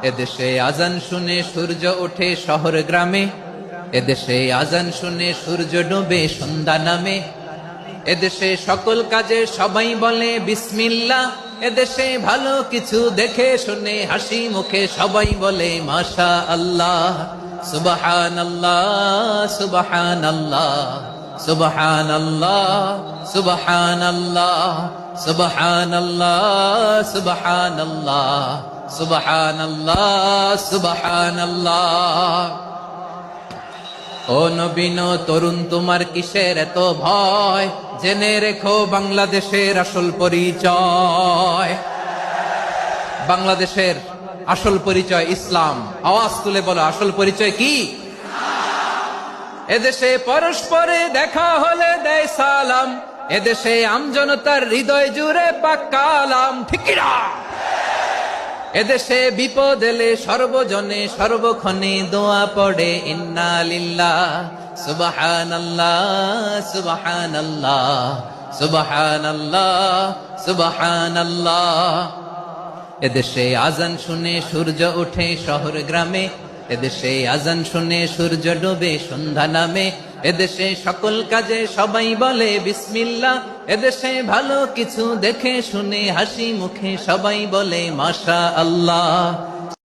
এদেশে আজান শুনে সূর্য ওঠে শহর গ্রামে, এদেশে আজান শুনে সূর্য ডোবে সন্ধ্যা নামে, এদেশে সকল কাজে সবাই বলে বিসমিল্লাহ, এদেশে ভালো কিছু দেখে শুনে হাসি মুখে সবাই বলে মাশা আল্লাহ। সুবহানাল্লাহ সুবহানাল্লাহ সুবহানাল্লাহ সুবহানাল্লাহ সুবহানাল্লাহ সুবহানাল্লাহ সুবহানাল্লাহ সুবহানাল্লাহ। ও নবীন তরুণ তোমার কিসের এত ভয়, জেনে রেখো বাংলাদেশের আসল পরিচয়। বাংলাদেশের আসল পরিচয় ইসলাম। আওয়াজ তুলে বলো, আসল পরিচয় কি? এদেশে পরস্পরে দেখা হলে দেয় সালাম, এদেশে আমজনতার হৃদয় জুড়ে পাক্কালাম, ঠিক কি না? এদেশে বিপদ এলে সর্বজনে সর্বক্ষণে দোয়া পড়ে ইন্না লিল্লাহ সুবহানাল্লাহ সুবহানাল্লাহ সুবহানাল্লাহ সুবহানাল্লাহ। এদেশে আজান শুনে সূর্য ওঠে শহর গ্রামে, এদেশে আজান শুনে সূর্য ডোবে সন্ধ্যা নামে, এদেশে সকল কাজে সবাই বলে বিসমিল্লাহ, এদেশে ভালো কিছু দেখে শুনে হাসি মুখে সবাই বলে মাশা আল্লাহ।